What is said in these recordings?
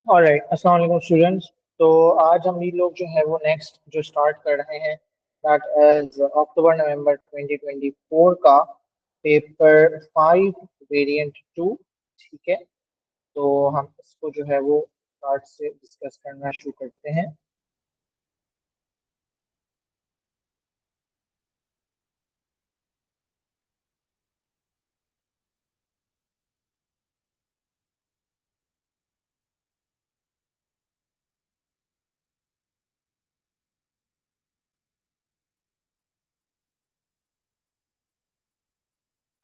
Alright, अस्सलाम वालेकुम students. तो आज हम ये लोग जो है वो नेक्स्ट जो स्टार्ट कर रहे हैं दैट इज अक्टूबर नवंबर 2024 का पेपर 5 वेरिएंट 2। ठीक है, तो हम इसको जो है वो स्टार्ट से डिस्कस करना शुरू करते हैं।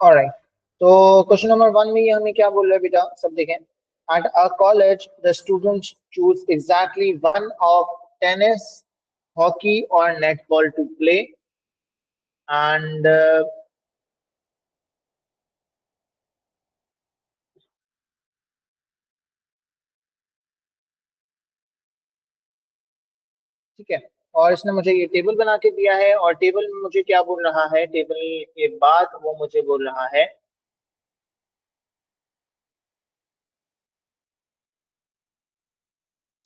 ऑलराइट, तो क्वेश्चन नंबर 1 में ये हमें क्या बोल रहा है बेटा, सब देखें। At a college the students choose exactly one of tennis, hockey और नेटबॉल टू प्ले एंड ठीक है। और इसने मुझे ये टेबल बना के दिया है और टेबल में मुझे क्या बोल रहा है, टेबल के बाद वो मुझे बोल रहा है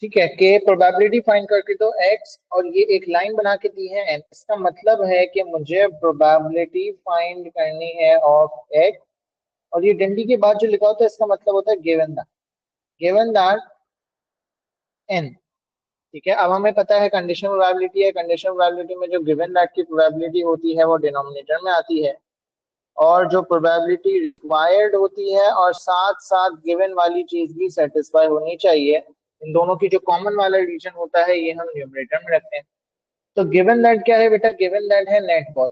ठीक है कि प्रोबेबिलिटी फाइंड करके दो एक्स, और ये एक लाइन बना के दी है एन। इसका मतलब है कि मुझे प्रोबेबिलिटी फाइंड करनी है ऑफ एक्स, और ये डंडी के बाद जो लिखा होता है इसका मतलब होता है गिवन दैट एन। ठीक है, अब हमें पता है कंडीशनल प्रोबेबिलिटी है। कंडीशनल प्रोबेबिलिटी में जो गिवन दैट की प्रोबेबिलिटी होती है वो डिनोमिनेटर में आती है, और जो प्रोबेबिलिटी रिक्वायर्ड होती है और साथ साथ गिवन वाली चीज भी सेटिस्फाई होनी चाहिए, इन दोनों की जो कॉमन वाला रीजन होता है ये हम न्यूमरेटर में रखते हैं। तो गिवन दैट क्या है बेटा, गिवन दैट है नेट बॉल।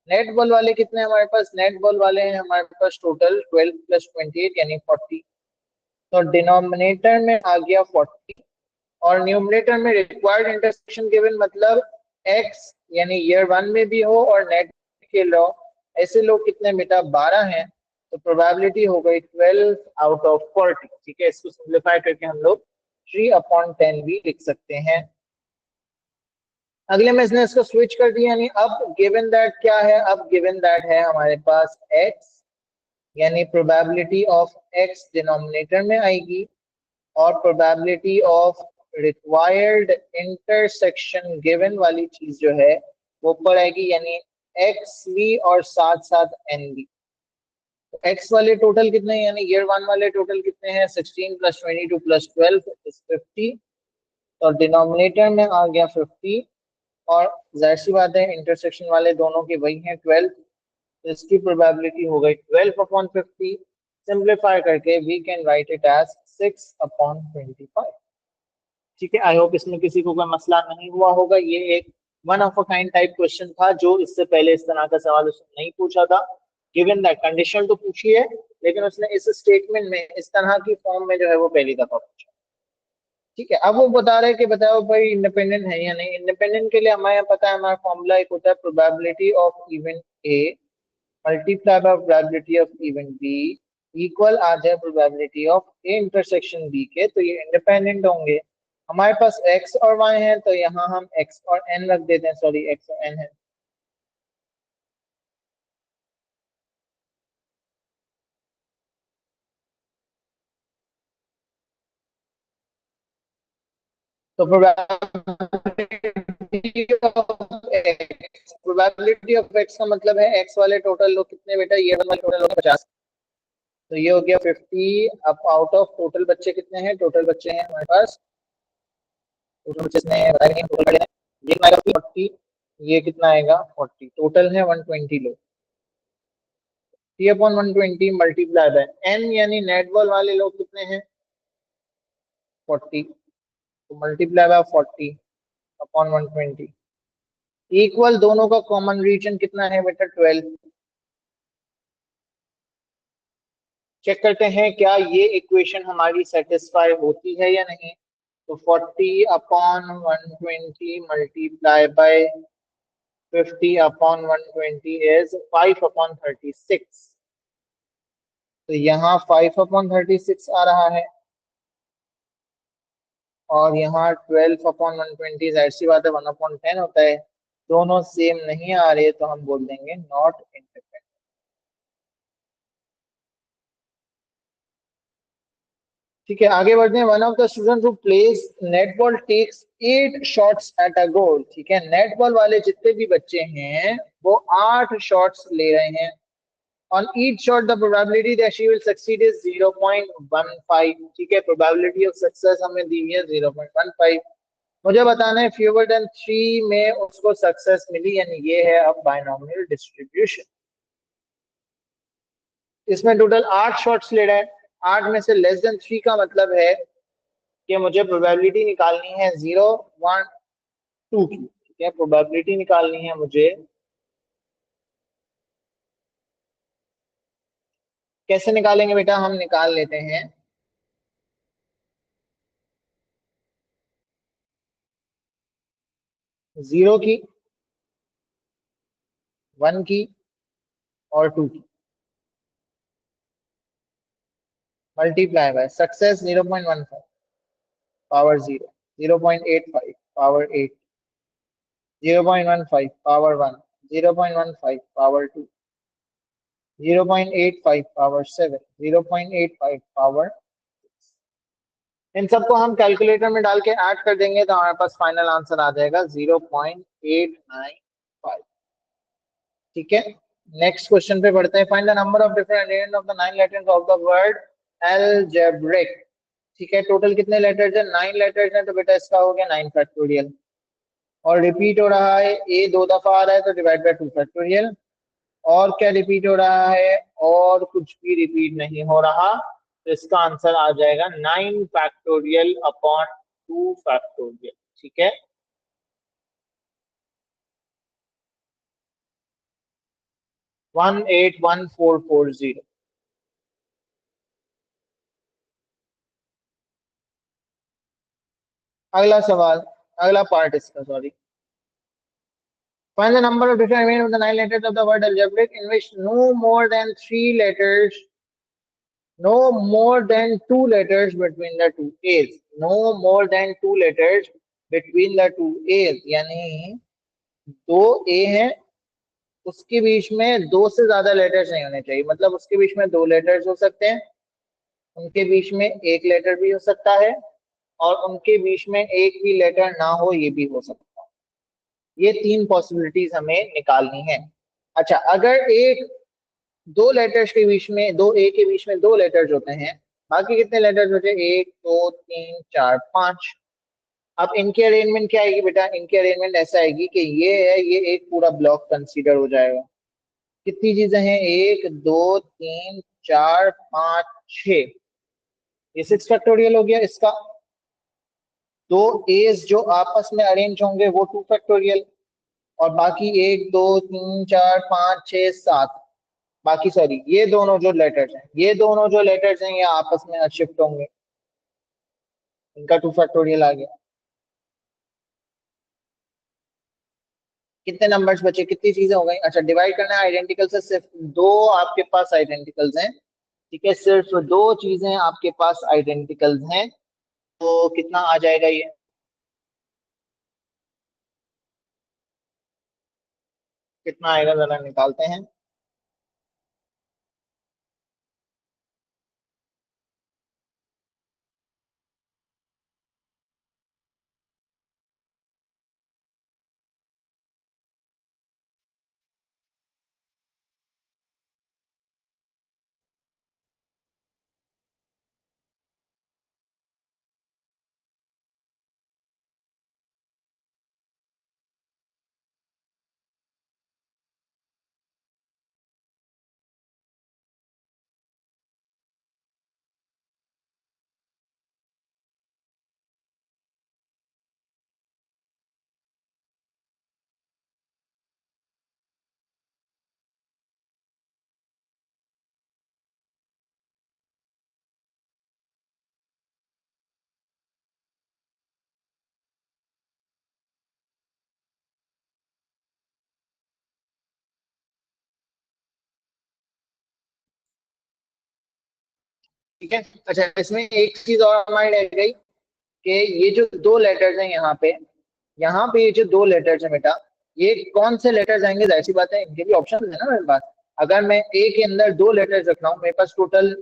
नेट बॉल वाले कितने हैं हमारे पास, नेट बॉल वाले हैं हमारे पास टोटल 12 प्लस 28 यानी 40। तो डिनोमिनेटर में आ गया 40, और न्यूमरेटर में रिक्वायर्ड इंटरसेक्शन गिवन मतलब एक्स, यानी ईयर 1 में भी हो और नेट के लो। ऐसे लोग कितने बेटा, 12 हैं। तो प्रोबेबिलिटी हो गई 12 आउट ऑफ 40। ठीक है, इसको सिंप्लीफाई करके हम लोग 3/10 भी लिख सकते हैं। अगले में इसने इसको स्विच कर दिया, यानी अब गिवन दैट क्या है, अब गिवन दैट है हमारे पास एक्स, यानी प्रोबेबिलिटी ऑफ एक्स डिनोमिनेटर में आएगी, और probability of required intersection given वाली चीज जो है वो ऊपर आएगी, यानी एक्स भी और साथ साथ एन भी। तो एक्स वाले टोटल कितने हैं, यानी ईयर 1 वाले टोटल कितने हैं, 16 प्लस 22 प्लस 12 इज 50। और डिनोमिनेटर में आ गया 50, और जाहिर सी बात है इंटरसेक्शन वाले दोनों के वही हैं 12। तो इसकी प्रोबेबिलिटी हो गई 12/50। सिंप्लीफाई करके we can write it as 6/25। ठीक है, आई होप इसमें किसी को कोई मसला नहीं हुआ होगा। ये एक one of a kind type question था, जो इससे पहले इस तरह का सवाल उसने नहीं पूछा था। गिवन दैट कंडीशन तो पूछी है, लेकिन उसने इस स्टेटमेंट में इस तरह की फॉर्म में जो है वो पहली दफा पूछा। ठीक है, अब वो बता रहे हैं कि बताओ भाई इंडिपेंडेंट है या नहीं। इंडिपेंडेंट के लिए हमें यहाँ पता है, हमारा फॉर्मूला एक होता है probability of event A multiply by probability of event B equal आ जाए probability of A intersection B के। तो ये इंडिपेंडेंट होंगे। हमारे पास एक्स और वाई है, तो यहाँ हम एक्स और एन रख देते हैं, सॉरी एक्स और एन है। तो प्रोबेबिलिटी ऑफ एक्स का मतलब है एक्स वाले टोटल लोग कितने बेटा, ये वाले टोटल लोग 50। तो ये हो गया 50। अब आउट ऑफ टोटल बच्चे कितने हैं, टोटल बच्चे हैं हमारे पास, टोटल बच्चे कितने हैं बताएंगे, टोटल बच्चे हैं। ये कितना आएगा 40, ये कितना आएगा 40, टोटल है 120 लोग। 3/120 मल्टीप्लाई बाय एन, यानी नेट बॉल वाले लोग कितने हैं 40, तो मल्टीप्लाई बाय 40/120 इक्वल, दोनों का कॉमन रीजन कितना है बेटा 12। चेक करते हैं क्या ये इक्वेशन हमारी सेटिस्फाई होती है या नहीं। तो 40/120 मल्टीप्लाई बाय 50/120 इज 5/36। तो यहाँ 5/36 आ रहा है, और यहाँ 12/120 जाहिर सी बात है 1/10 होता है। दोनों सेम नहीं आ रहे, तो हम बोल देंगे नॉट इंडिपेंडेंट। ठीक है, आगे बढ़ते हैं। One of the student who plays netball takes 8 shots at a goal. ठीक है, नेटबॉल वाले जितने भी बच्चे हैं वो 8 शॉट्स ले रहे हैं। On each shot the probability that she will succeed is 0.15। ठीक है, प्रोबेबिलिटी ऑफ सक्सेस हमें दी है 0.15। मुझे बताना है फ्यूअर देन 3 में उसको सक्सेस मिली, यानी ये है अब बायनोमियल डिस्ट्रीब्यूशन। इसमें टोटल 8 शॉट्स ले रहा है, 8 में से लेस देन 3 का मतलब है कि मुझे प्रोबेबिलिटी निकालनी है 0, 1, 2 की। ठीक है, प्रोबेबिलिटी निकालनी है मुझे। कैसे निकालेंगे बेटा, हम निकाल लेते हैं 0 की, 1 की और 2 की, multiply by success 0.15 power 0, 0.85 power 8, 0.15 power 1, 0.15 power 2, 0.85 power 7, 0.85 power. इन सबको हम कैलकुलेटर में डाल के ऐड कर देंगे तो हमारे पास फाइनल आंसर आ जाएगा 0.895। ठीक है, नेक्स्ट क्वेश्चन पे बढ़ते हैं। Find the number of different variant of the 9 letters of the word algebraic. ठीक है, टोटल कितने लेटर्स है, 9 लेटर्स हैं, तो बेटा इसका हो गया 9 फैक्टोरियल। और रिपीट हो रहा है, ए 2 दफा आ रहा है तो डिवाइड बाय 2 फैक्टोरियल। और क्या रिपीट हो रहा है, और कुछ भी रिपीट नहीं हो रहा, तो इसका आंसर आ जाएगा 9 फैक्टोरियल अपॉन 2 फैक्टोरियल। ठीक है, 181440। अगला सवाल, अगला पार्ट इसका, sorry. Find the number of different variants of the 9 letters of the word algebraic in which no more than 3 letters, no more than 2 letters between the two A's. No more than 2 letters between the two A's, यानी 2 A है, उसके बीच में 2 से ज्यादा letters नहीं होने चाहिए। मतलब उसके बीच में 2 लेटर्स हो सकते हैं, उनके बीच में 1 लेटर भी हो सकता है, और उनके बीच में एक भी लेटर ना हो, ये भी हो सकता है। ये 3 पॉसिबिलिटीज हमें निकालनी है। अच्छा, अगर एक 2 लेटर्स के बीच में, 2 ए के बीच में 2 लेटर्स होते हैं, बाकी कितने लेटर्स होते हैं, 1, 2, 3, 4, 5। अब इनकी अरेंजमेंट क्या आएगी बेटा, इनकी अरेंजमेंट ऐसा आएगी कि ये है, ये एक पूरा ब्लॉक कंसीडर हो जाएगा। कितनी चीजें हैं, 1, 2, 3, 4, 5, 6, ये 6 फैक्टोरियल हो गया इसका। 2 एज जो आपस में अरेंज होंगे वो 2 फैक्टोरियल। और बाकी 1, 2, 3, 4, 5, 6, 7, बाकी सॉरी ये दोनों जो लेटर्स हैं, ये दोनों जो लेटर्स हैं ये आपस में शिफ्ट होंगे, इनका 2 फैक्टोरियल आ गया। कितने नंबर्स बचे, कितनी चीजें हो गई। अच्छा, डिवाइड करना है आइडेंटिकल से, सिर्फ 2 आपके पास आइडेंटिकल्स हैं। ठीक है, सिर्फ 2 चीजें आपके पास आइडेंटिकल्स हैं, तो कितना आ जाएगा ये, कितना आएगा जरा निकालते हैं। ठीक है, अच्छा इसमें एक चीज और माइंड रह गई कि ये जो 2 लेटर्स हैं यहाँ पे ये जो 2 लेटर्स हैं बेटा, ये कौन से लेटर्स आएंगे, जाहिर सी बात है इनके भी ऑप्शन है ना मेरे पास। अगर मैं ए के अंदर 2 लेटर्स रख रहा हूँ, मेरे पास टोटल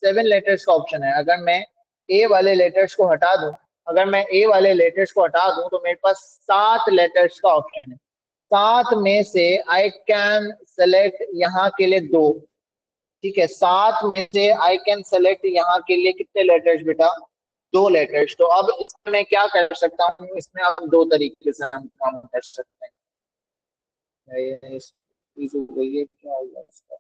7 लेटर्स का ऑप्शन है। अगर मैं ए वाले लेटर्स को हटा दूं, अगर मैं ए वाले लेटर्स को हटा दूं तो मेरे पास 7 लेटर्स का ऑप्शन है। 7 में से आई कैन सेलेक्ट यहाँ के लिए 2। ठीक है, 7 में से आई कैन सेलेक्ट यहाँ के लिए कितने लेटर्स बेटा? 2 लेटर्स। तो अब इसमें मैं क्या कर सकता हूँ, इसमें हम 2 तरीके से हम काम कर सकते हैं। ये क्या होगा इसका?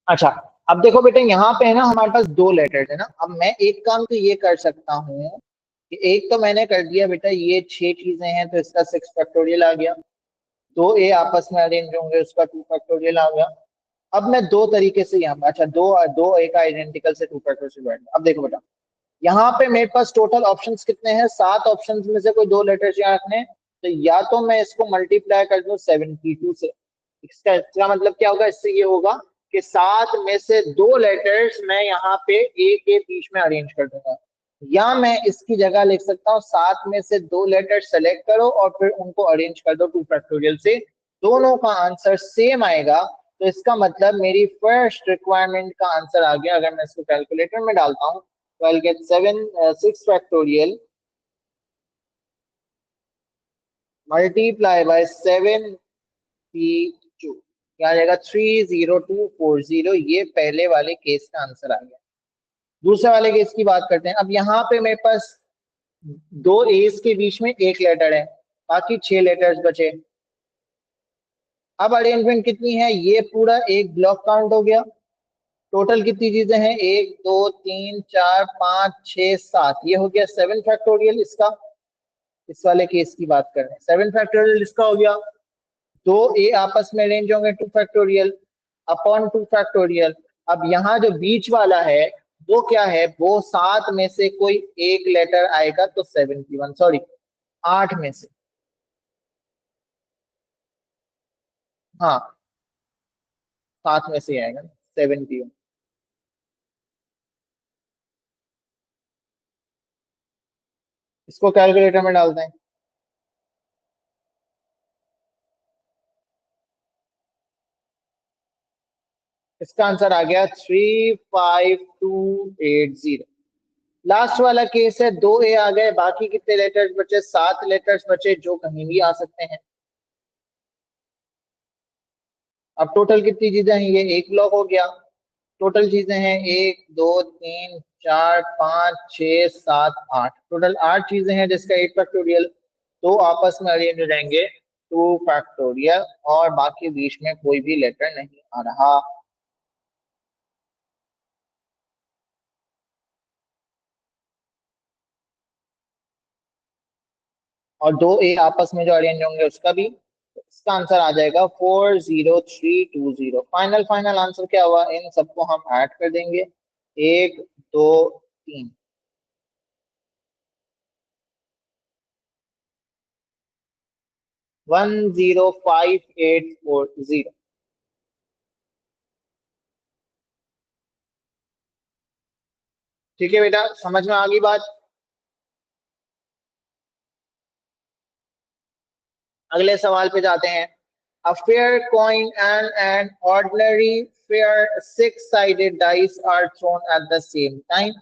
अच्छा, अब देखो बेटा, यहाँ पे है ना हमारे पास 2 लेटर्स है ना। अब मैं एक काम तो ये कर सकता हूँ कि एक तो मैंने कर दिया बेटा, ये 6 चीजें हैं तो इसका 6 फैक्टोरियल आ गया। 2 ए आपस में अरेंज होंगे, उसका 2 फैक्टोरियल आ गया। अब मैं 2 तरीके से यहाँ पे, अच्छा, दो दो ए का आइडेंटिकल से 2 फैक्टोरियल बैठ गया। अब देखो बेटा, यहाँ पे मेरे पास टोटल ऑप्शंस कितने हैं? 7 ऑप्शंस में से कोई 2 लेटर्स यहाँ रखने हैं। तो या तो मैं इसको मल्टीप्लाई कर दूं 72 से। इसका मतलब क्या होगा? इससे ये होगा कि 7 में से 2 लेटर्स मैं यहाँ पे ए के बीच में अरेंज कर दूंगा। या मैं इसकी जगह लिख सकता हूँ 7 में से 2 लेटर्स सेलेक्ट करो और फिर उनको अरेंज कर दो 2 फैक्टोरियल से। दोनों का आंसर सेम आएगा। तो इसका मतलब मेरी फर्स्ट रिक्वायरमेंट का आंसर आ गया। अगर मैं इसको कैलकुलेटर में डालता हूँ तो I'll get 6 factorial multiply by 7p2, क्या आ जाएगा? 30240। ये पहले वाले केस का आंसर आ गया। दूसरे वाले केस की बात करते हैं। अब यहाँ पे मेरे पास 2 एस के बीच में एक लेटर है, बाकी 6 लेटर्स बचे। अब अरेंजमेंट कितनी है? ये पूरा एक ब्लॉक काउंट हो गया। टोटल कितनी चीजें हैं? 1 2 3 4 5 6 7, ये हो गया 7 फैक्टोरियल इसका। इस वाले केस की बात कर रहे हैं, 7 फैक्टोरियल इसका हो गया। 2 ए आपस में अरेंज होंगे 2 फैक्टोरियल अपॉन 2 फैक्टोरियल। अब यहाँ जो बीच वाला है वो क्या है? वो 7 में से कोई एक लेटर आएगा तो 71, सॉरी 8 में से, हाँ 7 में से आएगा 71। इसको कैलकुलेटर में डालते हैं। इसका आंसर आ गया 35280। लास्ट वाला केस है, 2 ए आ गए, बाकी कितने लेटर्स बचे? 7 लेटर्स बचे जो कहीं भी आ सकते हैं। अब टोटल कितनी चीजें हैं? ये एक ब्लॉक हो गया। टोटल चीजें हैं 1 2 3 4 5 6 7 8, टोटल 8 चीजें हैं जिसका 8 फैक्टोरियल। तो आपस में अरेंज हो जाएंगे 2 फैक्टोरियल और बाकी बीच में कोई भी लेटर नहीं आ रहा। और 2 ए आपस में जो अरेंज होंगे उसका भी। इसका आंसर आ जाएगा 40320। फाइनल फाइनल आंसर क्या हुआ? इन सबको हम ऐड कर देंगे, 1 2 3, 105840। ठीक है बेटा, समझ में आ गई बात? अगले सवाल पे जाते हैं। A fair coin and an ordinary fair six-sided dice are thrown at the same time.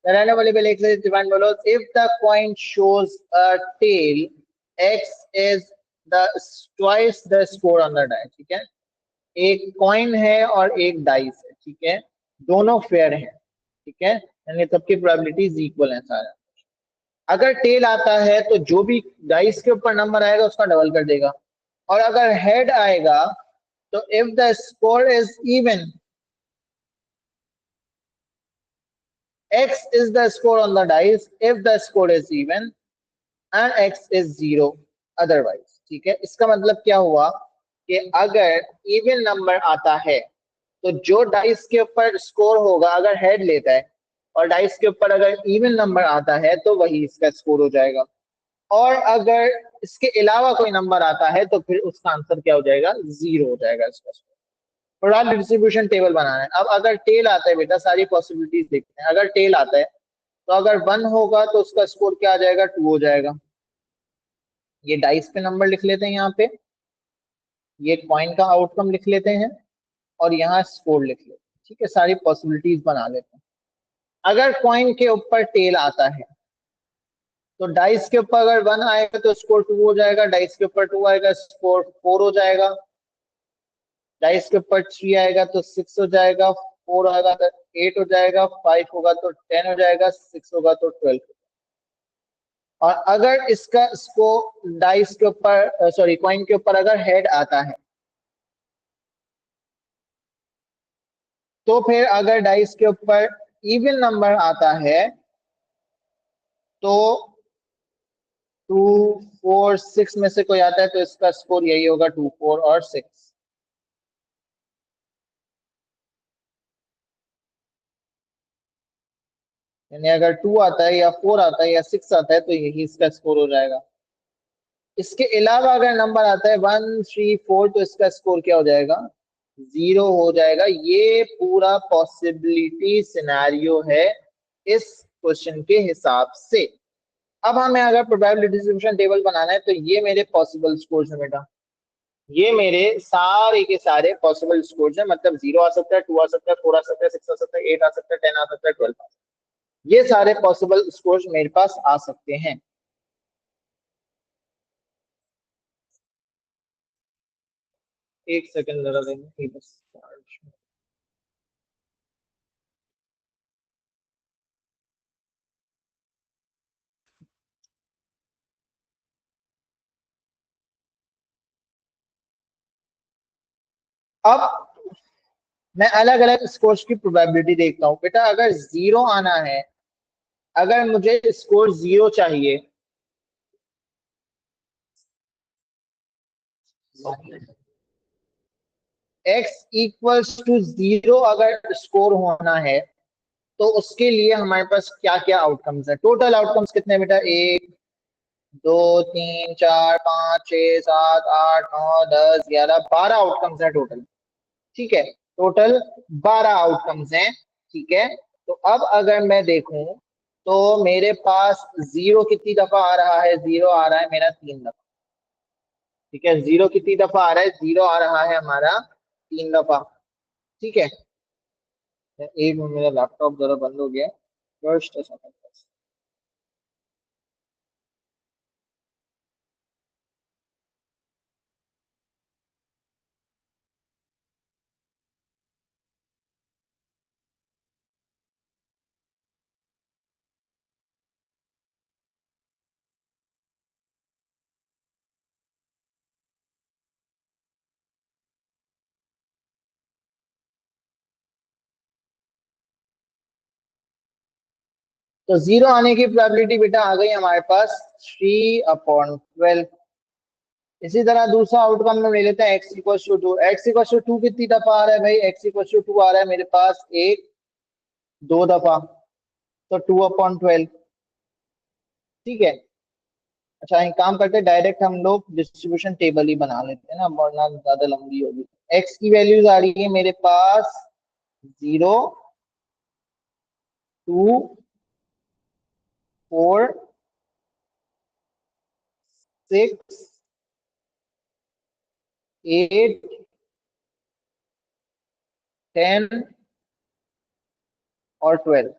The random variable x is defined below. If the coin shows a tail, x is the twice the score on the die. ठीक है, एक coin है और एक dice है, ठीक है, दोनों फेयर हैं, ठीक है, यानी सबकी प्रोबेबिलिटीज इक्वल है सारा। अगर टेल आता है तो जो भी डाइस के ऊपर नंबर आएगा उसका डबल कर देगा। और अगर हेड आएगा तो if the score is even, x is the score on the dice if the score is even and x is 0 otherwise। ठीक है, इसका मतलब क्या हुआ कि अगर इवन नंबर आता है तो जो डाइस के ऊपर स्कोर होगा, अगर हेड लेता है और डाइस के ऊपर अगर इवन नंबर आता है तो वही इसका स्कोर हो जाएगा, और अगर इसके अलावा कोई नंबर आता है तो फिर उसका आंसर क्या हो जाएगा, 0 हो जाएगा इसका स्कोर। प्रोबेबिलिटी डिस्ट्रीब्यूशन टेबल बनाना है। अब अगर टेल आता है बेटा, सारी पॉसिबिलिटीज देखते हैं। अगर टेल आता है तो अगर 1 होगा तो उसका स्कोर क्या आ जाएगा, 2 हो जाएगा। ये डाइस पे नंबर लिख लेते हैं यहाँ पे, ये कॉइन का आउटकम लिख लेते हैं और यहाँ स्कोर लिख लेते हैं। ठीक है, सारी पॉसिबिलिटीज बना लेते हैं। अगर कॉइन के ऊपर टेल आता है तो डाइस के ऊपर अगर 1 आएगा तो स्कोर 2 हो जाएगा, डाइस के ऊपर 2 आएगा स्कोर 4 हो जाएगा, डाइस के ऊपर 3 आएगा तो 6 हो जाएगा, 4 आएगा तो 8 हो जाएगा, 5 होगा तो 10 हो जाएगा, 6 होगा तो 12। और अगर इसका इसको डाइस के ऊपर सॉरी कॉइन के ऊपर अगर हेड आता है तो फिर अगर डाइस के ऊपर इवन नंबर आता है तो 2 4 6 में से कोई आता है तो इसका स्कोर यही होगा, 2 4 और 6। यानी अगर 2 आता है या 4 आता है या 6 आता है तो यही इसका स्कोर हो जाएगा। इसके अलावा अगर नंबर आता है 1 3 4 तो इसका स्कोर क्या हो जाएगा, 0 हो जाएगा। ये पूरा पॉसिबिलिटी सिनेरियो है इस क्वेश्चन के हिसाब से। अब हमें अगर प्रोबेबिलिटी डिस्ट्रीब्यूशन टेबल बनाना है तो ये मेरे पॉसिबल स्कोर्स है बेटा, ये मेरे सारे के सारे पॉसिबल स्कोर्स है। मतलब 0 आ सकता है, 2 आ सकता है, 4 आ सकता है, 6 आ सकता है, 8 आ सकता है, 10 आ सकता है, 12 आ सकता है। ये सारे पॉसिबल स्कोर्स मेरे पास आ सकते हैं। एक सेकंड जरा देंगे बस। अब मैं अलग अलग स्कोर्स की प्रोबेबिलिटी देखता हूँ बेटा। अगर 0 आना है, अगर मुझे स्कोर 0 चाहिए, x इक्वल्स टू 0 अगर स्कोर होना है तो उसके लिए हमारे पास क्या क्या आउटकम्स है। टोटल आउटकम्स कितने बेटा, 1 2 3 4 5 6 7 8 9 10 11 12 आउटकम्स है टोटल। ठीक है, टोटल 12 आउटकम्स हैं। ठीक है, तो अब अगर मैं देखूं तो मेरे पास 0 कितनी दफा आ रहा है, 0 आ रहा है मेरा 3 दफा। ठीक है, 0 कितनी दफा आ रहा है, 0 आ रहा है हमारा 3 दफा। ठीक है, एक मिनट, मेरा लैपटॉप जरा बंद हो गया। फर्स्ट तो 0 आने की प्रोबेबिलिटी बेटा आ गई हमारे पास 3/12। इसी तरह दूसरा आउटकम में ले लेते हैं x equal to 2। X equal to 2 कितनी दफा आ रहा है भाई, x इक्वल टू 2 आ रहा है मेरे पास 1 2 दफा, तो 2/12। ठीक है, अच्छा एक काम करते हैं, डायरेक्ट हम लोग डिस्ट्रीब्यूशन टेबल ही बना लेते हैं ना, वरना ज्यादा लंबी होगी। x की वैल्यूज आ रही है मेरे पास 0 2 4 6 8 10 और 12।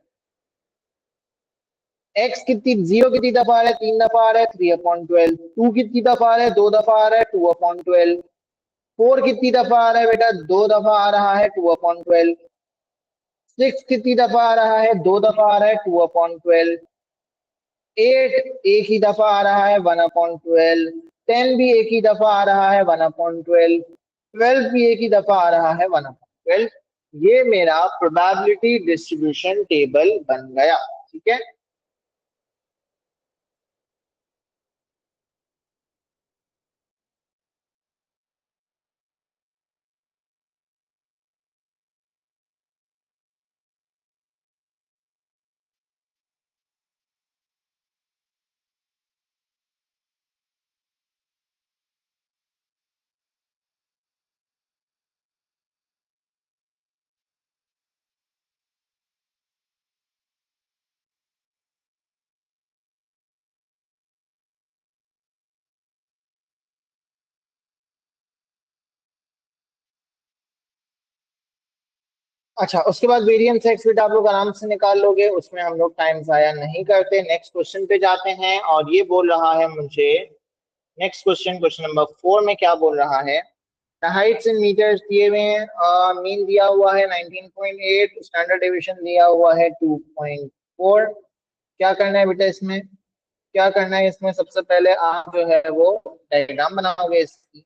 एक्स कितनी 0 कितनी दफा आ रहा है, 3 दफा आ रहा है, 3/12। 2 कितनी दफा आ रहा है, 2 दफा आ रहा है, 2/12। 4 कितनी दफा आ रहा है बेटा, 2 दफा आ रहा है, 2/12। 6 कितनी दफा आ रहा है, 2 दफा आ रहा है, 2/12। 8 एक ही दफा आ रहा है, 1/12। 10 भी एक ही दफा आ रहा है 1/12, 12 भी एक ही दफा आ रहा है 1/12। ये मेरा प्रोबेबिलिटी डिस्ट्रीब्यूशन टेबल बन गया। ठीक है, अच्छा उसके बाद वेरिएंस एक्स बेटा आप लोग आराम से निकाल लोगे, उसमें हम लोग टाइम जाया नहीं करते। नेक्स्ट क्वेश्चन पे जाते हैं और ये बोल रहा है मुझे, नेक्स्ट क्वेश्चन, क्वेश्चन नंबर 4 में क्या बोल रहा है, हाइट्स इन मीटर्स दिए हुए हैं, मीन दिया हुआ है 19.8, स्टैंडर्ड डेविएशन दिया हुआ है 2.4। क्या करना है बेटा इसमें, क्या करना है इसमें, सबसे पहले आप जो है वो डायग्राम बनाओगे इसकी।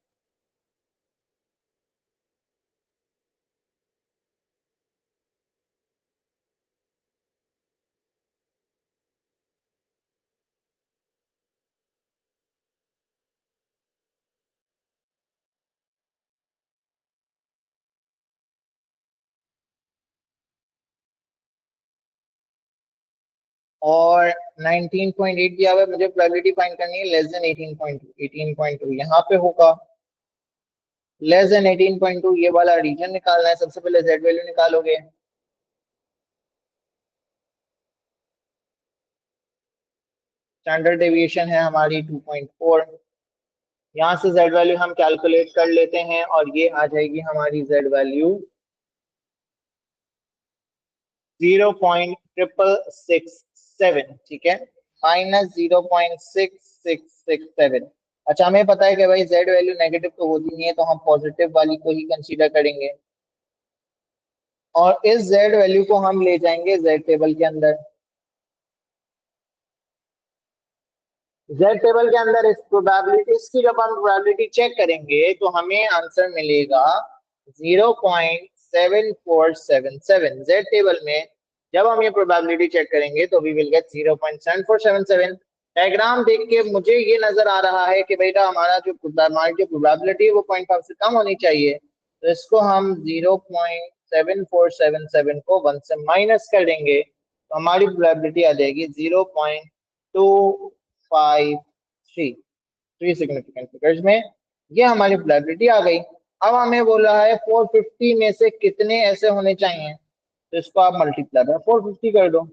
और 19.8 दिया हुआ है, मुझे प्रोबेबिलिटी फाइंड करनी है लेस देन 18.2, 18.2 यहाँ पे होगा, लेस देन 18.2 ये वाला रीजन निकालना है। सबसे पहले जेड वैल्यू निकालोगे, स्टैंडर्ड डेविएशन है हमारी 2.4, यहाँ से जेड वैल्यू हम कैलकुलेट कर लेते हैं और ये आ जाएगी हमारी जेड वैल्यू 0.667। ठीक है, -0.6667। अच्छा हमें पता है कि भाई जेड वैल्यू नेगेटिव तो होती नहीं है, तो हम पॉजिटिव वाली को ही कंसीडर करेंगे और इस जेड वैल्यू को हम ले जाएंगे जेड टेबल के अंदर। जेड टेबल के अंदर इस प्रोबेबिलिटी, इसकी जब हम प्रोबेबिलिटी चेक करेंगे तो हमें आंसर मिलेगा 0.7477। जेड टेबल में जब हम ये प्रोबेबिलिटी चेक करेंगे तो वी विल गेट 0.7477। डायग्राम देख के मुझे ये नजर आ रहा है कि बेटा हमारी जो प्रोबेबिलिटी है वो 0.5 से कम होनी चाहिए, तो इसको हम 0.7477 को 1 से माइनस कर देंगे तो हमारी प्रोबेबिलिटी आ जाएगी 0.253, 3 सिग्निफिकेंट फिगर्स में ये हमारी प्रोबेबिलिटी आ गई। अब हमें बोल रहा है 450 में से कितने ऐसे होने चाहिए, तो इसको आप मल्टीप्लाई बाय 450 कर दो,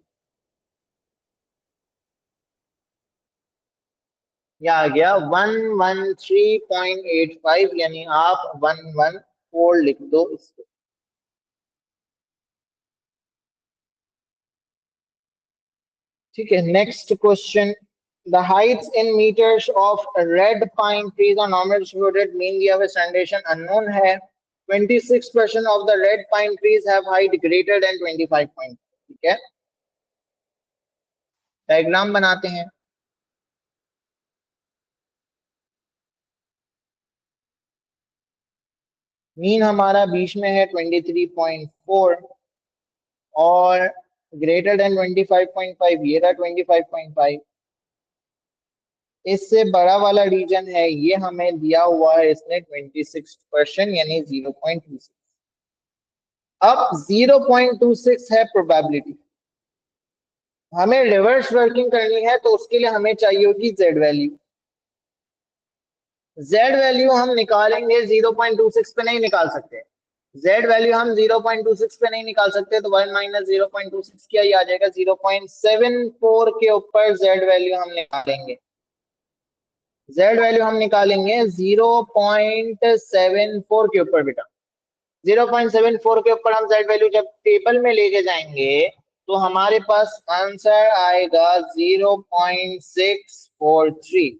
ये आ गया 113.85, यानी आप 114 लिख दो इसको। ठीक है, next question, the heights in meters of red pine trees are normally distributed, mean दिया हुआ sandation unknown है, 26% of the red pine trees have height greater than 25 point। ठीक है, डायग्राम बनाते हैं। मीन हमारा बीच में है 23.4 और ग्रेटर देन 25.5 ये रहा 25.5। इससे बड़ा वाला रीजन है ये हमें दिया हुआ है इसने 26% यानी 0.26। अब 0.26 है प्रोबेबिलिटी, हमें रिवर्स वर्किंग करनी है तो उसके लिए हमें चाहिए होगी जेड वैल्यू। जेड वैल्यू हम निकालेंगे 0.26 पे नहीं निकाल सकते, जेड वैल्यू हम 0.26 पे नहीं निकाल सकते, तो 1 माइनस 0.26 क्या, ये आ जाएगा 0.74 के ऊपर जेड वैल्यू हम निकालेंगे। जेड वैल्यू हम निकालेंगे 0.74 के ऊपर बेटा, 0.74 के ऊपर हम जेड वैल्यू जब टेबल में लेके जाएंगे तो हमारे पास आंसर आएगा 0.643।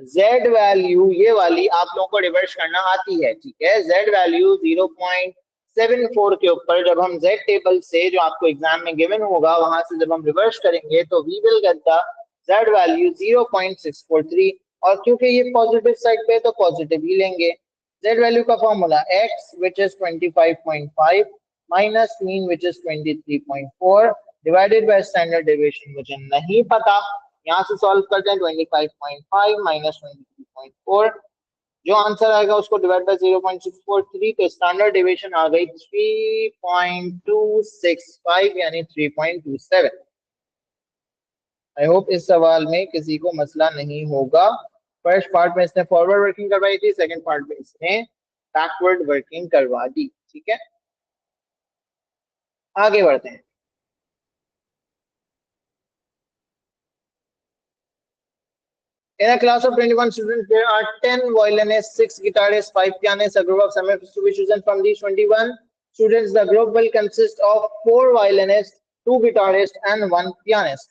जेड वैल्यू ये वाली आप लोगों को रिवर्स करना आती है, ठीक है, जेड वैल्यू 0.74 के ऊपर जब हम जेड टेबल से जो आपको एग्जाम में गिवन होगा वहां से जब हम रिवर्स करेंगे तो we will get the Z value 0.643। और क्योंकि ये पॉजिटिव साइड पे है तो पॉजिटिव ही लेंगे। z वैल्यू का formula x which is 25.5 minus mean which is 23.4 divided by standard deviation मुझे नहीं पता, यहाँ से सॉल्व करते हैं। 25.5 माइनस 23.4, जो आंसर आएगा उसको डिवाइड बाय 0.643, तो स्टैंडर्ड डेविएशन आ गई 3.265 यानी 3.27। आई होप इस सवाल में किसी को मसला नहीं होगा। फर्स्ट पार्ट में इसने फॉरवर्ड वर्किंग करवाई थी, सेकंड पार्ट में इसने बैकवर्ड वर्किंग करवा दी। ठीक है, आगे बढ़ते हैं। In a class of 21 students, there are 10 violinists, 6 guitarists, 5 pianists. A group of semi to be chosen from these 21 students. The group will consist of 4 violinists, 2 guitarists, and 1 pianist.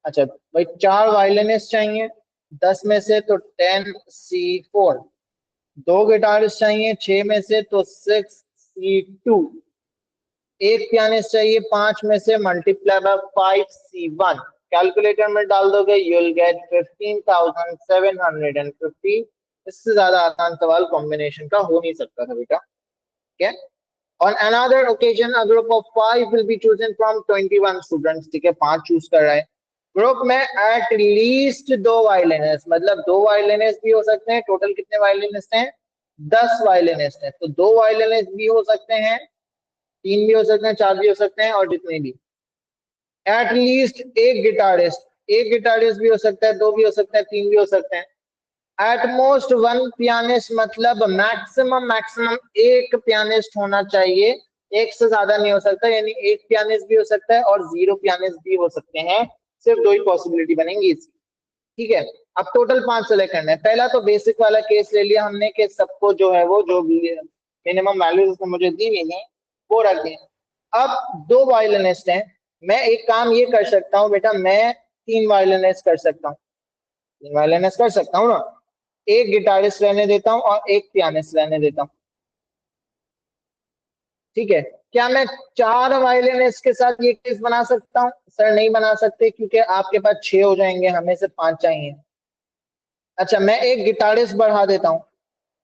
अच्छा भाई, 4 violinist चाहिए 10 में से तो 10C4, 2 गिटारिस्ट चाहिए 6 में से तो 6C2, एक पियानिस्ट चाहिए 5 में से मल्टीप्लाई बाय 5C1। कैलकुलेटर में डाल दोगे यू विल गेट 15,750। इससे ज्यादा आसान सवाल कॉम्बिनेशन का हो नहीं सकता था बेटा। ठीक है, On another occasion, a group of 5 will be chosen from 21 students. ठीक है, 5 चूज कर रहा है। ग्रुप में एट लीस्ट 2 वायलिनिस्ट, मतलब 2 वायलिनिस्ट भी हो सकते हैं। टोटल कितने वायलिनिस्ट हैं? 10 वायलिनिस्ट हैं, तो 2 वायलिनिस्ट भी हो सकते हैं, 3 भी हो सकते हैं, 4 भी हो सकते हैं, और जितने भी। एट लीस्ट एक गिटारिस्ट, एक गिटारिस्ट भी हो सकता है, 2 भी हो सकते हैं, 3 भी हो सकते हैं। एट मोस्ट 1 पियानिस्ट, मतलब मैक्सिमम एक पियानिस्ट होना चाहिए, एक से ज्यादा नहीं हो सकता, यानी एक पियानिस्ट भी हो सकता है और 0 पियानिस्ट भी हो सकते हैं, सिर्फ 2 ही पॉसिबिलिटी बनेंगी इसकी। ठीक है, अब टोटल 5 सेलेक्ट करना है। पहला तो बेसिक वाला केस ले लिया हमने कि सबको जो है वो जो मिनिमम वैल्यूज मुझे दी हुई है वो रख दें। अब 2 वायलिनिस्ट हैं, मैं एक काम ये कर सकता हूँ बेटा, मैं 3 वायलिनिस्ट कर सकता हूँ, 3 वायलिनिस्ट कर सकता हूँ ना, एक गिटारिस्ट रहने देता हूँ और एक पियानिस्ट रहने देता हूँ। ठीक है, क्या मैं 4 वायलिनिस्ट के साथ ये केस बना सकता हूँ? सर नहीं बना सकते, क्योंकि आपके पास 6 हो जाएंगे, हमें से 5 चाहिए। अच्छा, मैं एक गिटारिस्ट बढ़ा देता हूँ,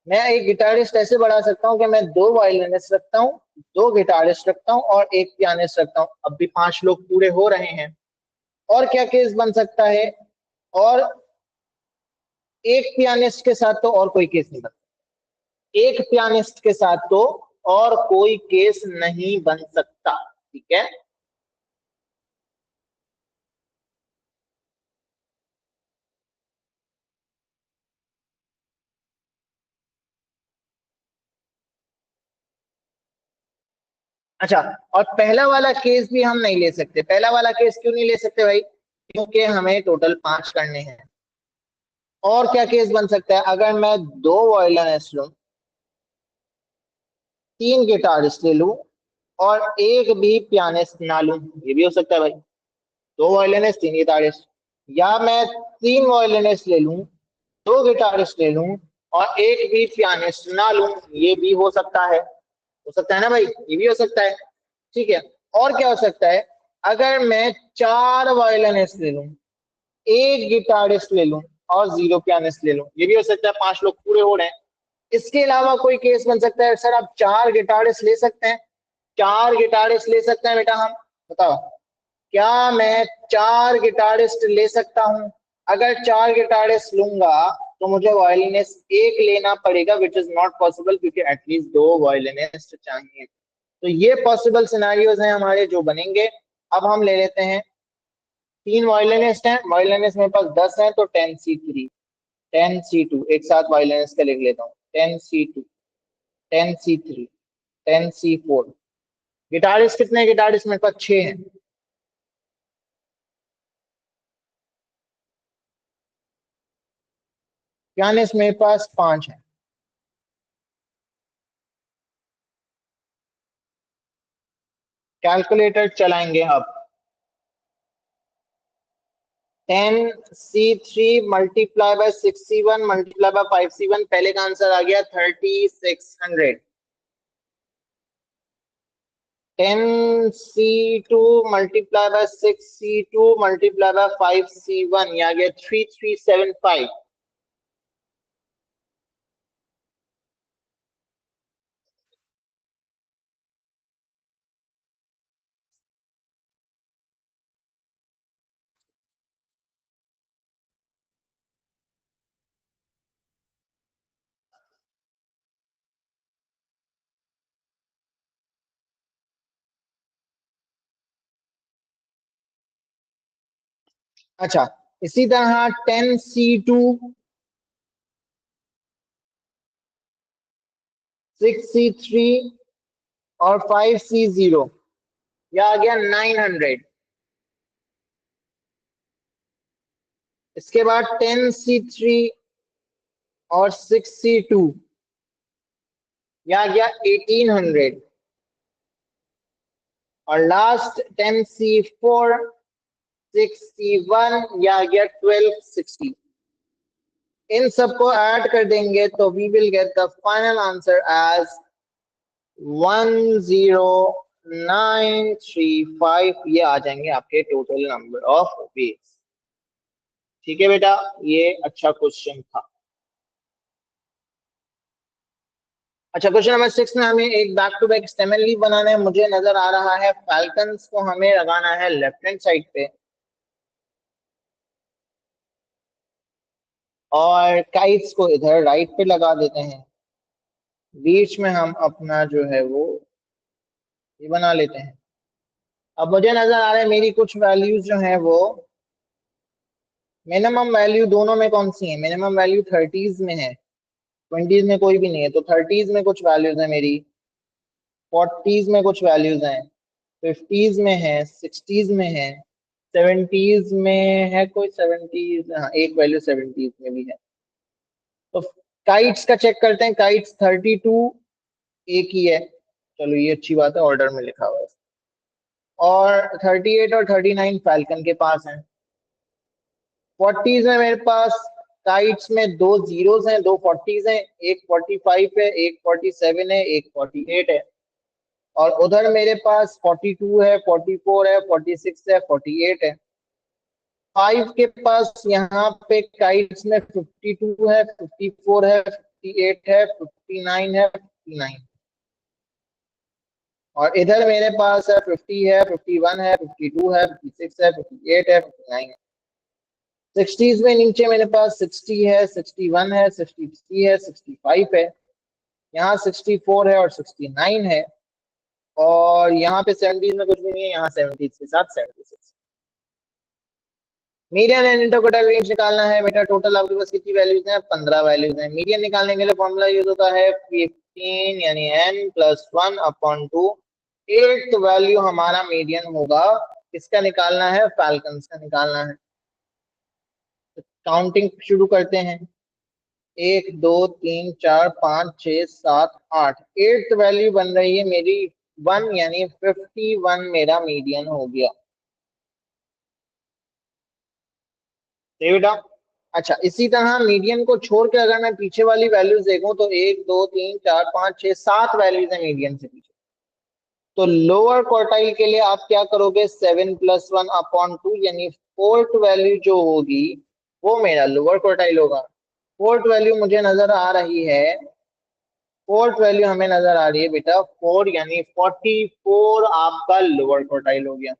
मैं एक गिटारिस्ट ऐसे बढ़ा सकता हूँ कि मैं 2 वायलिनिस्ट रखता हूँ, 2 गिटारिस्ट रखता हूँ और एक पियानिस्ट रखता हूँ। अब भी 5 लोग पूरे हो रहे हैं। और क्या केस बन सकता है? और एक पियानिस्ट के साथ तो और कोई केस नहीं बनता, एक पियानिस्ट के साथ तो और कोई केस नहीं बन सकता। ठीक है, अच्छा, और पहला वाला केस भी हम नहीं ले सकते। पहला वाला केस क्यों नहीं ले सकते भाई? क्योंकि हमें टोटल 5 करने हैं। और क्या केस बन सकता है? अगर मैं 2 वायलिनिस्ट लूं, 3 गिटारिस्ट ले लूं और एक भी पियानिस्ट ना लूं, ये भी हो सकता है भाई। 2 वायलिनिस्ट 3 गिटारिस्ट, या मैं 3 वायलिनिस्ट ले लूं, 2 गिटारिस्ट ले लूं और एक भी पियानिस्ट ना लूं, ये भी हो सकता है। हो सकता है ना भाई, ये भी हो सकता है। ठीक है, और क्या हो सकता है? अगर मैं 4 वायलिनिस्ट ले लूं, एक गिटारिस्ट ले लूं और 0 पियानिस्ट ले लूं, ये भी हो सकता है। 5 लोग पूरे हो रहे हैं। इसके अलावा कोई केस बन सकता है? सर आप 4 गिटारिस्ट ले सकते हैं, 4 गिटारिस्ट ले सकते हैं बेटा हम, बताओ क्या मैं 4 गिटारिस्ट ले सकता हूं? अगर 4 गिटारिस्ट लूंगा तो मुझे वायलिनिस्ट एक लेना पड़ेगा, विच इज नॉट पॉसिबल, क्योंकि एटलीस्ट 2 वायलिनिस्ट चाहिए। तो ये पॉसिबल सिनेरियोज हैं हमारे जो बनेंगे। अब हम ले लेते हैं 3 वायलिनिस्ट हैं, वायलिनिस्ट मेरे पास 10 है, तो 10C3 10C2, एक साथ वायलिनिस्ट का लिख लेता हूँ, 10C2 10C3 10C4। गिटारिस्ट कितने? गिटारिस्ट मेरे पास 6 हैं। पियानिस्ट मेरे पास 5 है। कैलकुलेटर चलाएंगे अब। 10C3 multiply by 6C1 multiply by 5C1, पहले का आंसर आ गया 3600। 10C2 multiply by 6C2 multiply by 5C1, ये आ गया 3375। अच्छा, इसी तरह 10C2 6C3 और 5C0, यह आ गया 900। इसके बाद 10C3 और 6C2, यह आ गया 1800। और लास्ट 10C4 6C1, यह आ गया 1260। इन सबको ऐड कर देंगे तो we will get the final answer as 10935। ये आ जाएंगे आपके टोटल नंबर ऑफ वेज। ठीक है बेटा, ये अच्छा क्वेश्चन था। अच्छा, क्वेश्चन नंबर 6 में हमें एक back to back stamen leaf बनाना है। मुझे नजर आ रहा है फैल्कन्स को हमें लगाना है लेफ्ट हैंड साइड पे और काइट्स को इधर राइट पे लगा देते हैं। बीच में हम अपना जो है वो ये बना लेते हैं। अब मुझे नजर आ रहा है मेरी कुछ वैल्यूज जो है वो मिनिमम वैल्यू दोनों में कौन सी है। मिनिमम वैल्यू थर्टीज में है, ट्वेंटीज में कोई भी नहीं है। तो थर्टीज में कुछ वैल्यूज है मेरी, फोर्टीज में कुछ वैल्यूज हैं, फिफ्टीज में है, सिक्सटीज में है, सेवेंटीज में है कोई, सेवेंटीज, हाँ एक वैल्यू सेवेंटीज में भी है। तो काइट्स का चेक करते हैं। काइट्स 32 एक ही है, चलो ये अच्छी बात है, ऑर्डर में लिखा हुआ है। और 38 और 39 फैल्कन के पास है। फोर्टीज में मेरे पास काइट्स में दो जीरोस हैं, दो फोर्टीज हैं, एक 45 है, एक 47 है, एक 48 है। और उधर मेरे पास 42 है, 44 है, 46 है, 48 है। 5 के पास यहाँ पे काइट्स में 52 है, 54 है, 58 है, 59 है, 59। और इधर मेरे पास है 50 है, 51 है, 52 है, 56 है, 58 है, 59 है। सिक्सटीज में नीचे मेरे पास 60 है, 61 है, 63 है, 65 है। यहाँ 64 है और 69 है। और यहाँ पे 70 में कुछ भी नहीं है, यहाँ 70 के साथ 76। मीडियन एंड इंटरकोटाइल रेंज निकालना है बेटा। टोटल आपके पास कितनी वैल्यूज हैं? 15 वैल्यूज हैं। मीडियन निकालने के लिए फॉर्मूला यूज होता है 15 यानी n plus 1 upon 2। At value हमारा मीडियन होगा। किसका निकालना है? फैल्कन्स का निकालना है। तो काउंटिंग शुरू करते हैं। 1 2 3 4 5 6 7 8। एट्थ वैल्यू बन रही है मेरी 1 यानी 51 मेरा मीडियन हो गया। सही बेटा। अच्छा, इसी तरह मीडियन को छोड़ के अगर मैं पीछे वाली वैल्यूज देखूं तो 1 2 3 4 5 6 7 वैल्यूज है मीडियन से पीछे। तो लोअर क्वार्टाइल के लिए आप क्या करोगे? 7 प्लस 1 अपॉन 2 यानी फोर्थ वैल्यू जो होगी वो मेरा लोअर क्वार्टाइल होगा। फोर्थ वैल्यू मुझे नजर आ रही है, फोर्थ वैल्यू हमें नजर आ रही है बेटा 4 यानी 44 आपका लोअर क्वार्टाइल हो गया।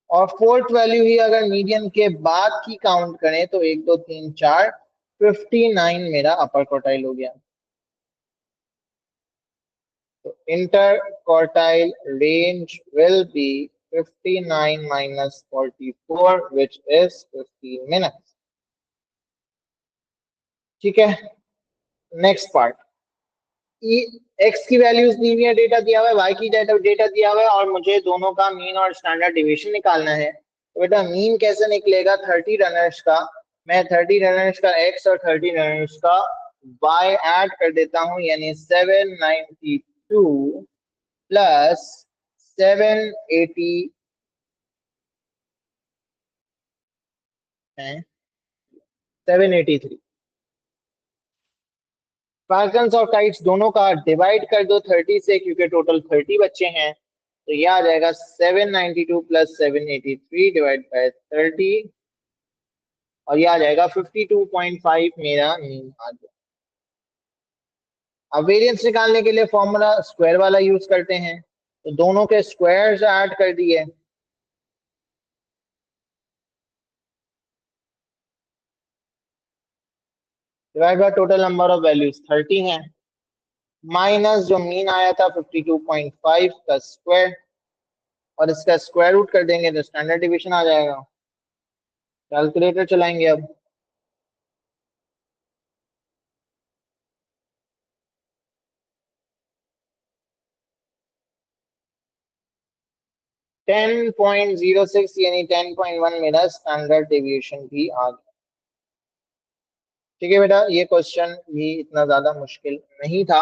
और फोर्थ वैल्यू ही अगर मीडियन के बाद की काउंट करें तो 1 2 3 4 59 मेरा अपर क्वार्टाइल हो गया। तो inter quartile range will be 59 minus 44 which is 15 minutes. ठीक है, नेक्स्ट पार्ट। एक्स की वैल्यूज दी हुई है, डेटा दिया हुआ है, वाई की डेटा दिया हुआ है और मुझे दोनों का मीन और स्टैंडर्ड डिविएशन निकालना है। तो बेटा मीन कैसे निकलेगा? 30 रनर्स का मैं 30 रनर्स का एक्स और 30 रनर्स का वाई ऐड कर देता हूं, यानी 792 प्लस 780 है 783। फाल्कन्स और काइट्स दोनों का डिवाइड कर दो 30 से, क्योंकि टोटल 30 बच्चे हैं, तो यह आ जाएगा 792 प्लस 783 डिवाइड बाय 30, और यह आ जाएगा 52.5 मेरा मीन आ गया। अब वेरिएंस निकालने के लिए फॉर्मूला स्क्वायर वाला यूज करते हैं, तो दोनों के स्क्वायर्स ऐड कर दिए, divide by total number of values 30 है, माइनस जो मीन आया था 52.5 का स्क्वायर, और इसका स्क्वायर रूट कर देंगे तो स्टैंडर्ड डिवीजन आ जाएगा। कैलकुलेटर चलाएंगे अब। टेन 10.06 यानी 10.1 मेरा स्टैंडर्ड डेविएशन भी आ गया। ठीक है बेटा, ये क्वेश्चन भी इतना ज्यादा मुश्किल नहीं था।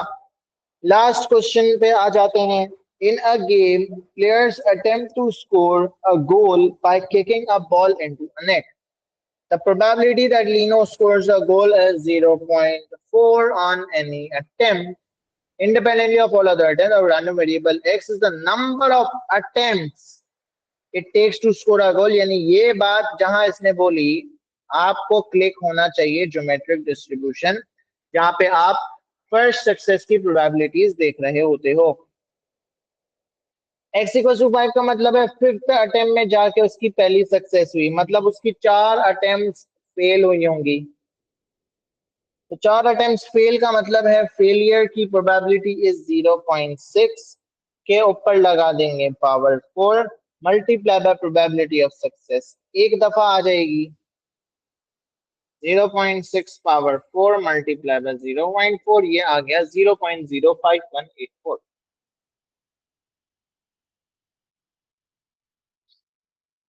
लास्ट क्वेश्चन पे आ जाते हैं। In a game players attempt to score a goal by kicking a ball into a net. The probability that Lino scores a goal is 0.4 on any attempt. Independently of all other attempts, a random variable x is the number of attempts it takes to score a goal. यानी ये बात जहां इसने बोली, आपको click होना चाहिए geometric distribution, जहां पे आप फर्स्ट सक्सेस की प्रोबेबिलिटीज देख रहे होते हो। x इक्वल टू 5 का मतलब है फिफ्थ अटेम्प्ट में जाके उसकी पहली सक्सेस हुई, मतलब उसकी 4 अटेम्प्ट फेल हुई होंगी। तो 4 अटेम्प्ट फेल का मतलब है फेलियर की प्रोबेबिलिटी इज 0.6, के ऊपर लगा देंगे power 4 multiply by probability of success, एक दफा आ जाएगी 0.6 पावर 4 मल्टीप्लाई बाय 0.4, ये आ गया 0.05184।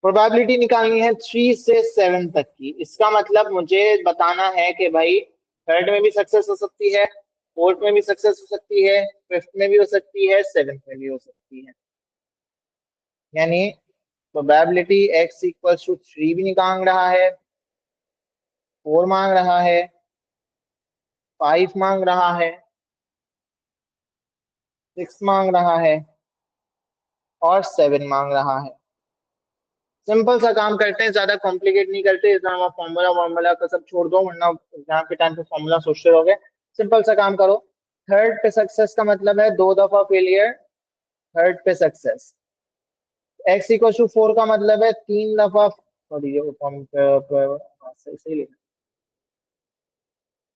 प्रोबेबिलिटी निकालनी है 3 से 7 तक की। इसका मतलब मुझे बताना है कि भाई थर्ड में भी सक्सेस हो सकती है, फोर्थ में भी सक्सेस हो सकती है, फिफ्थ में भी हो सकती है, सेवेंथ में भी हो सकती है। यानी प्रोबेबिलिटी x इक्वल टू 3 भी निकाल रहा है, 4 मांग रहा है, 5 मांग रहा है, 6 मांग रहा है, और 7 मांग रहा है। सिंपल सा काम करते हैं, ज्यादा कॉम्प्लिकेट नहीं करते, इतना फॉर्मूला वार्मूला का सब छोड़ दो, वरना यहाँ पे टाइम पे फॉर्मूला सोचते रहोगे। सिंपल सा काम करो, थर्ड पे सक्सेस का मतलब है 2 दफा फेलियर, थर्ड पे सक्सेस। x इक्वल टू 4 का मतलब है 3 दफा, सॉरी ये सही लिखा,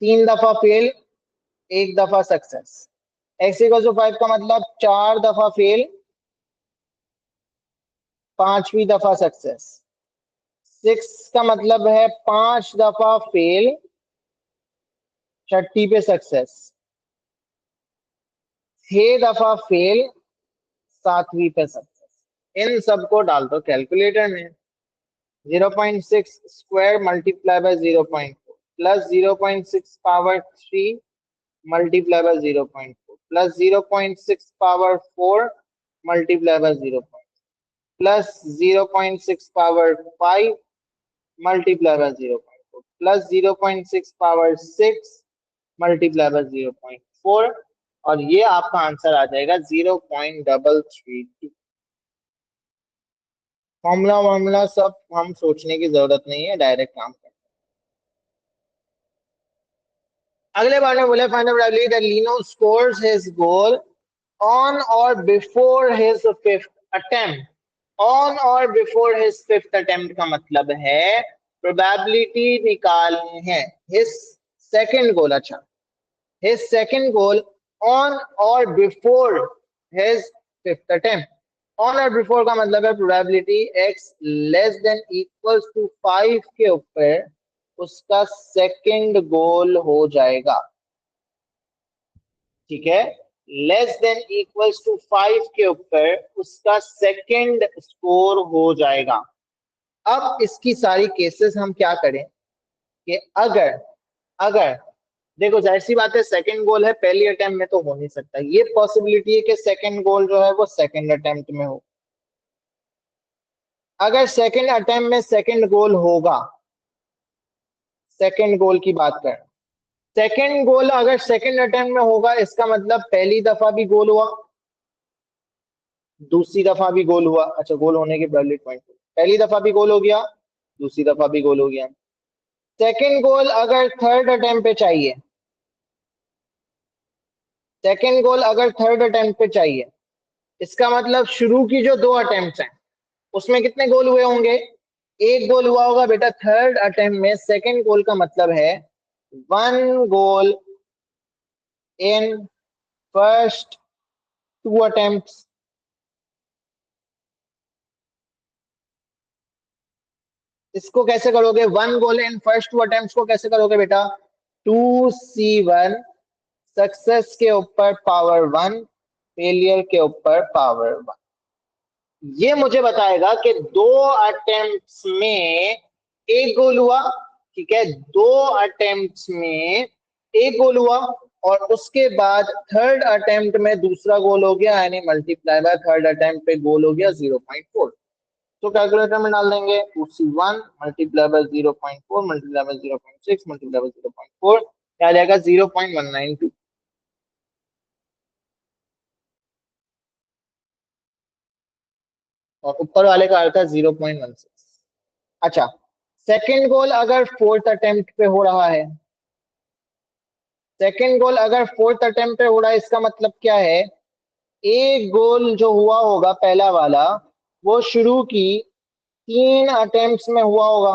3 दफा फेल, 1 दफा सक्सेस। x इक्वल टू 5 का मतलब 4 दफा फेल, 5वीं दफा सक्सेस। 6 का मतलब है 5 दफा फेल, 6ठी पे सक्सेस। 6 दफा फेल, 7वीं पे सक्सेस। इन सबको डाल दो कैलकुलेटर में। 0.6 square multiply by 0.4 plus 0.6 power 3 multiply by 0.4 plus 0.6 power 4 multiply by 0. Plus 0.6 power 5 multiply by 0.4 plus 0.6 power 6 multiply by 0.4, और ये आपका आंसर आ जाएगा 0.332। फॉर्मूला वार्मूला सब हम सोचने की जरूरत नहीं है, डायरेक्ट काम करते हैं। अगले बार में बोले find the probability that Leno scores his goal on or before his fifth attempt. On or before his fifth attempt का मतलब है प्रोबेबिलिटी निकालनी है हिज सेकंड गोल। अच्छा, his second goal on or before his fifth attempt. On or before का मतलब है probability x less than equals to 5 के ऊपर उसका सेकंड गोल हो जाएगा। ठीक है, लेस देन इक्वल्स टू 5 के ऊपर उसका सेकंड स्कोर हो जाएगा। अब इसकी सारी केसेस हम क्या करें कि अगर अगर देखो जाहिर सी बात है सेकंड गोल है, पहली अटेम्प्ट में तो हो नहीं सकता, ये पॉसिबिलिटी है कि सेकंड गोल जो है वो सेकंड अटेम्प्ट में हो। अगर सेकंड अटेम्प्ट में सेकंड गोल होगा, सेकंड गोल की बात करें, सेकंड गोल अगर सेकंड अटेम्प्ट में होगा इसका मतलब पहली दफा भी गोल हुआ, दूसरी दफा भी गोल हुआ। अच्छा, गोल होने के वैलिड पॉइंट, पहली दफा भी गोल हो गया, दूसरी दफा भी गोल हो गया। सेकंड गोल अगर थर्ड अटेम्प्ट पे चाहिए, सेकंड गोल अगर थर्ड अटेम्प्ट पे चाहिए, इसका मतलब शुरू की जो दो अटेम्प्ट हैं उसमें कितने गोल हुए होंगे? एक गोल हुआ होगा बेटा थर्ड अटेम्प्ट में। सेकंड गोल का मतलब है 1 गोल इन फर्स्ट 2 अटेम्प्ट। इसको कैसे करोगे? 1 गोल इन फर्स्ट 2 अटेम्प्ट को कैसे करोगे बेटा? 2C1 सक्सेस के ऊपर पावर 1, फेलियर के ऊपर पावर 1। ये मुझे बताएगा कि 2 अटेम्प्ट्स में एक गोल हुआ, ठीक है, 2 अटेम्प्ट्स में एक गोल हुआ, और उसके बाद थर्ड अटेम्प्ट में दूसरा गोल हो गया, यानी मल्टीप्लाई बाय थर्ड अटेम्प्ट पे गोल हो गया 0.4। तो कैलकुलेटर में डाल देंगे 2C1 multiply by 0.4 multiply by 0.6 multiply by 0.4, क्या आ जाएगा? 0.192। और ऊपर वाले का अर्थ है 0.16। अच्छा, सेकंड गोल अगर फोर्थ अटेम्प्ट पे हो रहा है, सेकंड गोल अगर फोर्थ अटेम्प्ट पे हो रहा है, इसका मतलब क्या है? एक गोल जो हुआ होगा पहला वाला, वो शुरू की 3 अटेम्प्ट्स में हुआ होगा,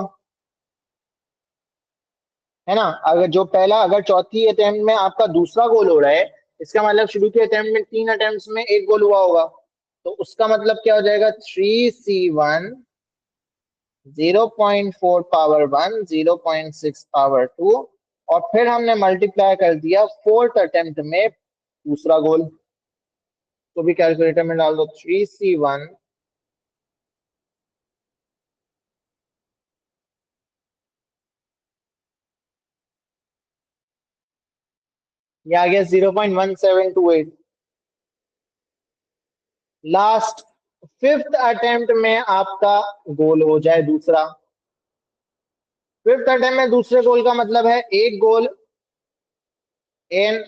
है ना? अगर जो पहला, अगर चौथी अटेम्प्ट में आपका दूसरा गोल हो रहा है, इसका मतलब शुरू के अटेम्प्ट में 3 अटेम्प्ट्स में एक गोल हुआ होगा। तो उसका मतलब क्या हो जाएगा? 3C1 0.4 पावर 1 0.6 पावर 2, और फिर हमने मल्टीप्लाई कर दिया फोर्थ अटेम्प्ट में दूसरा गोल। तो भी कैलकुलेटर में डाल दो 3C1 ये आ गया 0.1728। लास्ट फिफ्थ अटेम्प्ट में आपका गोल हो जाए दूसरा। फिफ्थ अटेम्प्ट में दूसरे गोल का मतलब है एक गोल इन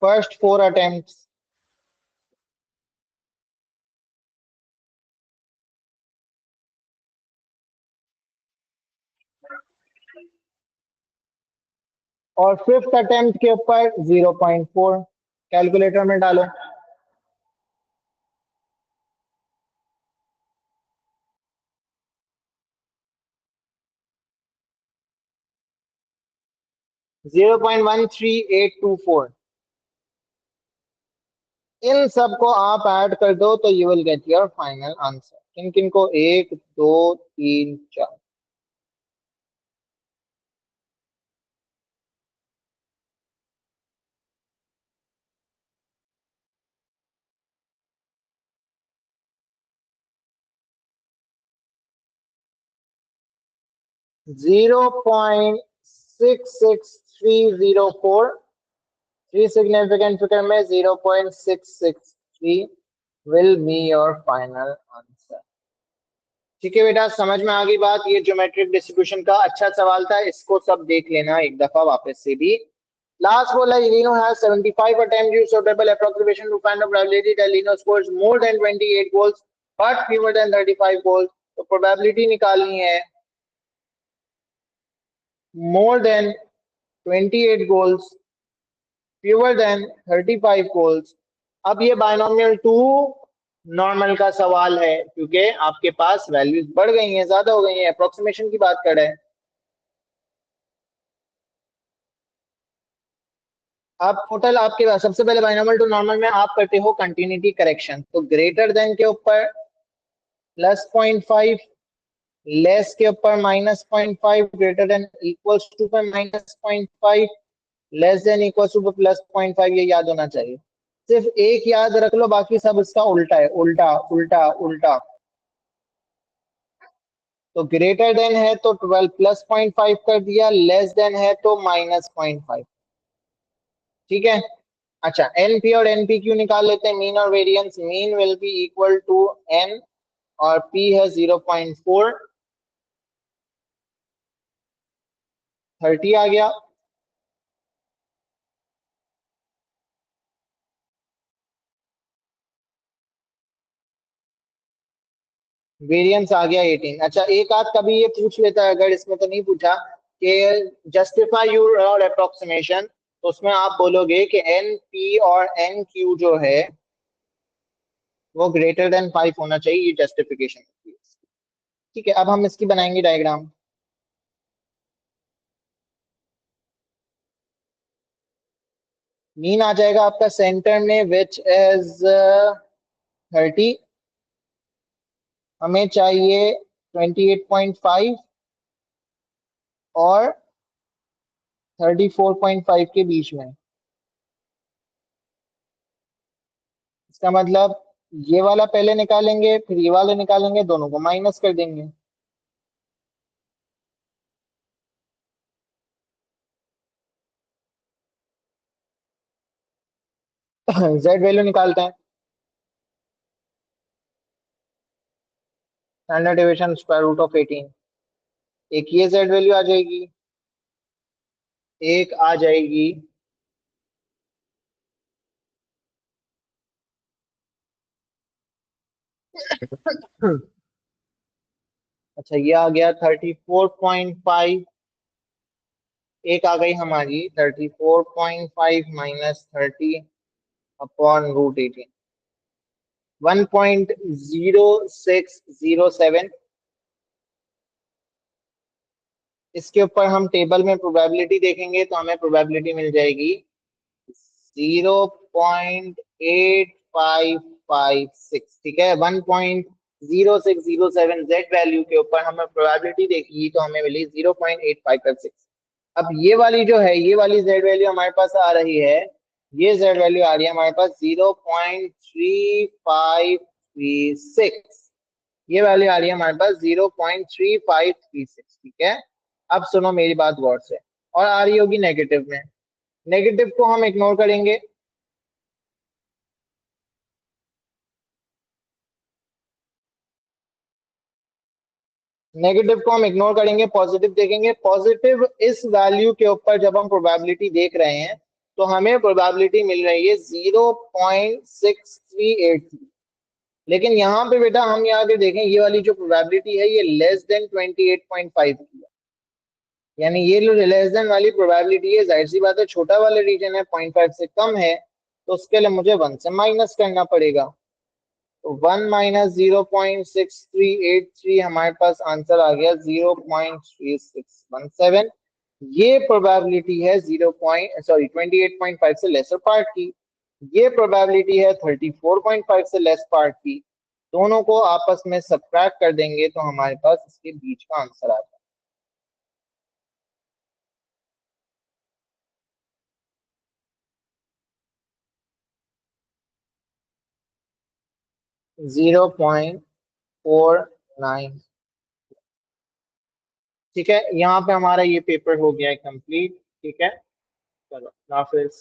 फर्स्ट 4 अटेम्प्ट, और फिफ्थ अटेम्प्ट के ऊपर 0.4। कैलकुलेटर में डालो। 0.13824। इन सबको आप ऐड कर दो तो you will get your final answer. किन किन को? 1 2 3 4। 0.66304, थ्री सिग्निफिकेंट फिगर में 0.663 will be your final answer. ठीक है बेटा, समझ में आ गई बात? ये ज्योमेट्रिक डिस्ट्रीब्यूशन का अच्छा सवाल था, इसको सब देख लेना एक दफा वापस से भी। लास्ट बोला Lino has 75 attempts use suitable approximation to find the probability that Lino scores more than 28 goals but fewer than 35 goals। तो प्रोबेबिलिटी निकालनी है more than 28 goals fewer than 35 goals। अब ये बायनोमियल टू नॉर्मल का सवाल है, क्योंकि आपके पास वैल्यूज बढ़ गई हैं, ज्यादा हो गई हैं, अप्रोक्सीमेशन की बात कर रहे हैं। आप टोटल आपके पास सबसे पहले बाइनोमियल टू नॉर्मल में आप करते हो कंटिन्यूटी करेक्शन। तो ग्रेटर देन के ऊपर +0.5, लेस के ऊपर -0.5, ग्रेटर देन इक्वल्स टू पर -0.5, लेस देन इक्वल्स टू +0.5। ये याद होना चाहिए, सिर्फ एक याद रख लो, बाकी सब इसका उल्टा है, उल्टा उल्टा उल्टा। तो ग्रेटर देन है तो 12 +0.5 कर दिया, लेस देन है तो -0.5। ठीक है। अच्छा, एनपी और एनपीक्यू निकाल लेते हैं, मीन और variance. Mean will be equal to N और पी है 0.4। 30 आ गया, वेरिएंस आ गया 18। अच्छा, एक आध कभी ये पूछ लेता है, अगर इसमें तो नहीं पूछा कि जस्टिफाई योर अप्रोक्सीमेशन, तो उसमें आप बोलोगे कि एन पी और एन क्यू जो है वो ग्रेटर देन 5 होना चाहिए, ये जस्टिफिकेशन होती है। ठीक है, अब हम इसकी बनाएंगे डायग्राम। मीन आ जाएगा आपका सेंटर में विच इज 30, हमें चाहिए 28.5 और 34.5 के बीच में। इसका मतलब ये वाला पहले निकालेंगे, फिर ये वाला निकालेंगे, दोनों को माइनस कर देंगे। जेड वैल्यू निकालते हैं, standard deviation square root of 18। एक ये जेड वैल्यू आ जाएगी, एक आ जाएगी अच्छा ये आ गया 34.5, एक आ गई हमारी 34.5 माइनस 30 अपॉन रूट 18, 1.0607। इसके ऊपर हम टेबल में प्रोबेबिलिटी देखेंगे तो हमें प्रोबेबिलिटी मिल जाएगी 0.8556। ठीक है, 1.0607 जेड वैल्यू के ऊपर हमें प्रोबेबिलिटी देखी तो हमें मिली 0.8556। अब ये वाली जो है, ये वाली जेड वैल्यू हमारे पास आ रही है, ये जेड वैल्यू आ रही है हमारे पास 0.3536। ये वैल्यू आ रही है हमारे पास 0.3536। ठीक है, अब सुनो मेरी बात गौर से, और आ रही होगी नेगेटिव में, नेगेटिव को हम इग्नोर करेंगे। नेगेटिव को हम इग्नोर करेंगे, पॉजिटिव देखेंगे। पॉजिटिव इस वैल्यू के ऊपर जब हम प्रोबेबिलिटी देख रहे हैं तो हमें प्रोबेबिलिटी मिल रही है 0.6383। लेकिन यहाँ पे बेटा हम यहाँ पे देखें, ये वाली जो प्रोबेबिलिटी है ये लेस देन 28.5 की है, यानी ये जो लेस देन वाली प्रोबेबिलिटी है, जाहिर सी बात है छोटा वाला रीजन है, 0.5 से कम है, तो उसके लिए मुझे 1 से माइनस करना पड़ेगा। तो 1 माइनस 0.6383, हमारे पास आंसर आ गया 0.3617। ये प्रोबेबिलिटी है 28.5 से लेसर पार्ट की, ये प्रोबेबिलिटी है 34.5 से लेस पार्ट की। दोनों को आपस में सब्ट्रैक्ट कर देंगे तो हमारे पास इसके बीच का आंसर आता है 0.49। ठीक है, यहाँ पे हमारा ये पेपर हो गया है कंप्लीट। ठीक है, चलो हाफिज।